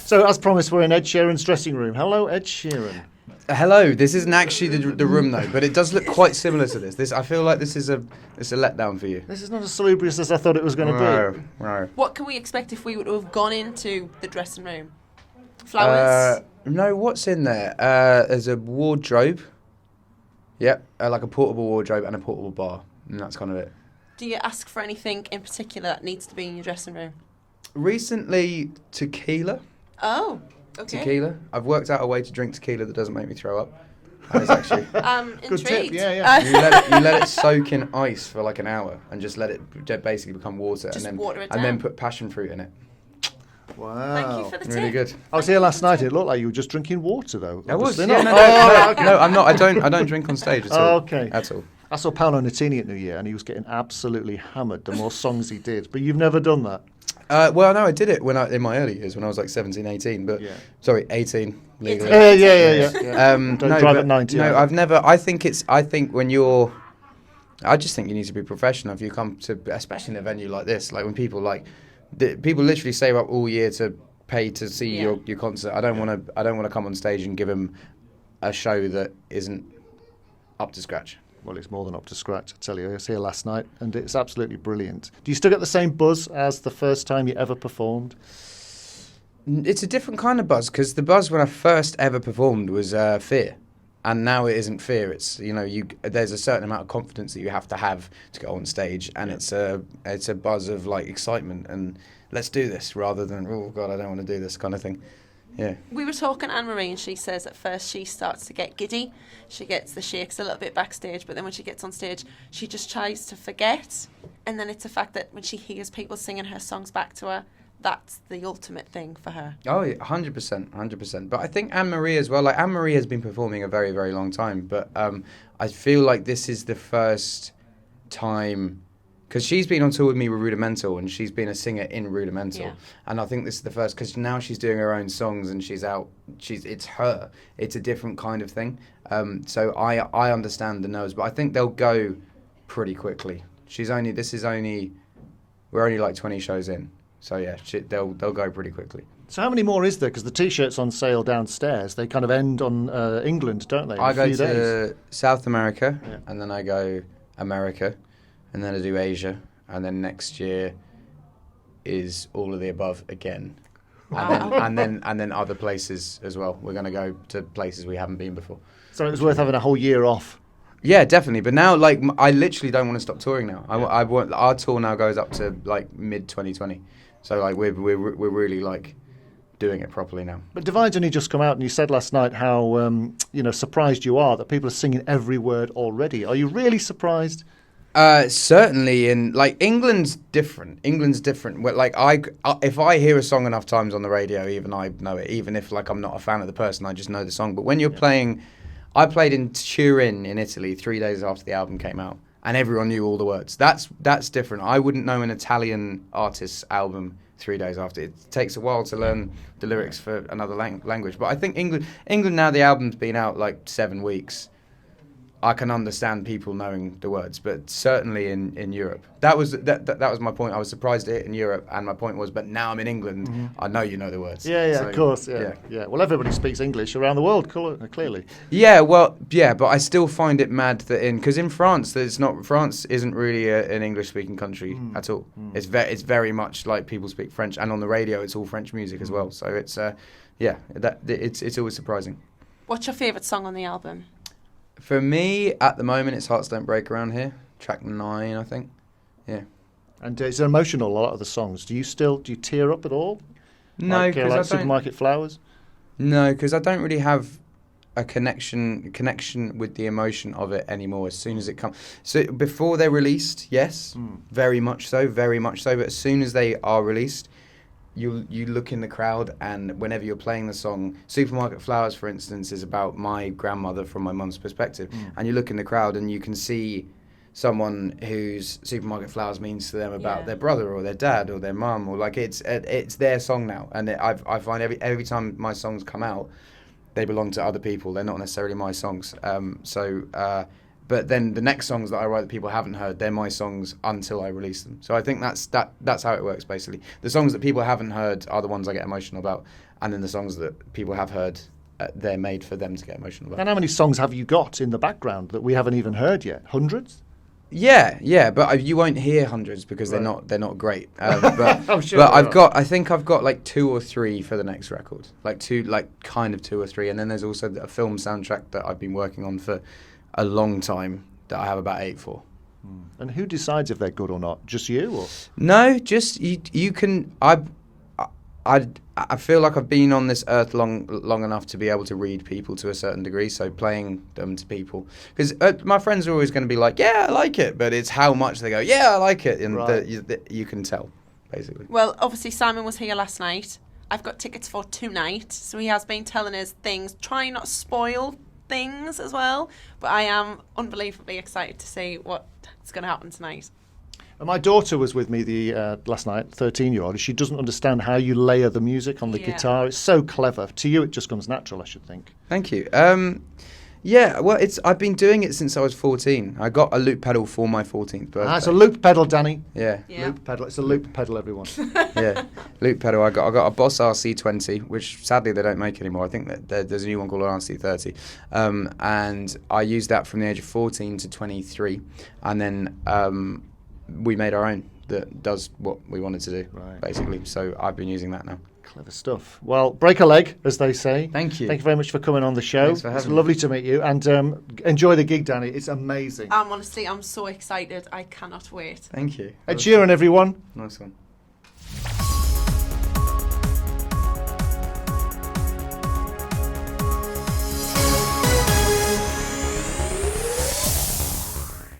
So, as promised, we're in Ed Sheeran's dressing room. Hello, Ed Sheeran. Hello. This isn't actually the room though, but it does look quite similar to this. I feel like it's a letdown for you. This is not as salubrious as I thought it was going to be. No. What can we expect if we would have gone into the dressing room? Flowers? No, what's in there? There's a wardrobe. Yep, like a portable wardrobe and a portable bar, and that's kind of it. Do you ask for anything in particular that needs to be in your dressing room? Recently, tequila. Oh, okay. Tequila. I've worked out a way to drink tequila that doesn't make me throw up. And it's actually Good good tip. intrigued. Yeah. you let it soak in ice for like an hour and just let it basically become water, Just and water it then down. put passion fruit in it. Wow. Thank you for the tip. Really good. I was here last night. It looked like you were just drinking water, though. I was. Obviously Yeah, not. no, I'm not. I don't drink on stage at all. Okay. At all. I saw Paolo Nutini at New Year, and he was getting absolutely hammered the more songs he did. But you've never done that. Well, no, I did it in my early years when I was like 17, 18. But Yeah. sorry, 18 legally. Yeah. Don't drive at 90, No, either. I've never. I think when you're, I just think you need to be professional. If you come to, especially in a venue like this, like when people people literally save up all year to pay to see your concert. I don't want to come on stage and give them a show that isn't up to scratch. Well, it's more than up to scratch, I tell you. I was here last night, and it's absolutely brilliant. Do you still get the same buzz as the first time you ever performed? It's a different kind of buzz, because the buzz when I first ever performed was fear, and now it isn't fear. It's there's a certain amount of confidence that you have to go on stage, and it's a buzz of like excitement and let's do this rather than oh god I don't want to do this kind of thing. Yeah. We were talking Anne-Marie, and she says at first she starts to get giddy. She gets the shakes a little bit backstage, but then when she gets on stage, she just tries to forget. And then it's a fact that when she hears people singing her songs back to her, that's the ultimate thing for her. Oh, yeah, 100%. But I think Anne-Marie as well. Like Anne-Marie has been performing a very, very long time, but I feel like this is the first time. Because she's been on tour with me with Rudimental, and she's been a singer in Rudimental. Yeah. And I think this is the first, because now she's doing her own songs and she's out. It's her. It's a different kind of thing. So I understand the nerves, but I think they'll go pretty quickly. We're only like 20 shows in. So yeah, they'll go pretty quickly. So how many more is there? Because the T-shirts on sale downstairs, they kind of end on England, don't they? I go few to days. South America, Yeah. and then I go America, and then I do Asia, and then next year is all of the above again, and then other places as well. We're going to go to places we haven't been before. So it was worth having a whole year off. Yeah, definitely. But now, like, I literally don't want to stop touring now. I want our tour now goes up to like mid 2020. So like we're really like doing it properly now. But Divide's only just come out, and you said last night how surprised you are that people are singing every word already. Are you really surprised? Certainly, in like England's different. Where, like if I hear a song enough times on the radio, even I know it. Even if like I'm not a fan of the person, I just know the song. But when you're playing, I played in Turin in Italy 3 days after the album came out, and everyone knew all the words. That's different. I wouldn't know an Italian artist's album 3 days after. It takes a while to learn the lyrics for another language. But I think England now the album's been out like 7 weeks. I can understand people knowing the words, but certainly in Europe, that was my point. I was surprised at it in Europe, and my point was, but now I'm in England, I know you know the words. Yeah, So, of course, yeah. Well, everybody speaks English around the world, clearly. Yeah, well, yeah, but I still find it mad that because in France, France isn't really an English-speaking country at all. It's very much like people speak French, and on the radio, it's all French music as well. So it's it's always surprising. What's your favourite song on the album? For me, at the moment, it's Hearts Don't Break Around Here, track 9, I think. Yeah. And it's emotional, a lot of the songs. Do you tear up at all? No, because like Supermarket Flowers? No, because I don't really have a connection with the emotion of it anymore. As soon as it comes, so before they're released, yes, very much so. But as soon as they are released, you look in the crowd, and whenever you're playing the song, Supermarket Flowers, for instance, is about my grandmother from my mum's perspective, and you look in the crowd and you can see someone whose Supermarket Flowers means to them about their brother or their dad or their mum, or like it's their song now, and I find every time my songs come out, they belong to other people. They're not necessarily my songs. So But then the next songs that I write that people haven't heard, they're my songs until I release them. So I think that's how it works, basically. The songs that people haven't heard are the ones I get emotional about, and then the songs that people have heard, they're made for them to get emotional about. And how many songs have you got in the background that we haven't even heard yet? Hundreds? Yeah, but you won't hear hundreds because they're not great. But I'm sure. But I think I've got like 2 or 3 for the next record, like 2 or 3, and then there's also a film soundtrack that I've been working on for a long time that I have about 8 for. And who decides if they're good or not? Just you, or? No, just you can. I feel like I've been on this earth long enough to be able to read people to a certain degree. So playing them to people, because my friends are always going to be like, "Yeah, I like it," but it's how much they go, "Yeah, I like it," and you can tell, basically. Well, obviously Simon was here last night. I've got tickets for tonight, so he has been telling us things. Try not to spoil things as well, but I am unbelievably excited to see what's going to happen tonight. And my daughter was with me last night, 13-year-old. She doesn't understand how you layer the music on the guitar. It's so clever. To you, it just comes natural, I should think. Thank you. Yeah, well, I've been doing it since I was 14. I got a loop pedal for my 14th birthday. It's a loop pedal, Danny. Yeah. Loop pedal. It's a loop pedal, everyone. Yeah, loop pedal. I got a Boss RC20, which sadly they don't make anymore. I think that there's a new one called an RC30, and I used that from the age of 14 to 23, and then we made our own that does what we wanted to do, basically. So I've been using that now. Clever stuff. Well, break a leg, as they say. Thank you. Thank you very much for coming on the show. Thanks for having It's me. lovely to meet you, and enjoy the gig, Danny. It's amazing. Honestly, I'm so excited. I cannot wait. Thank you. Ed Sheeran, everyone. Nice one.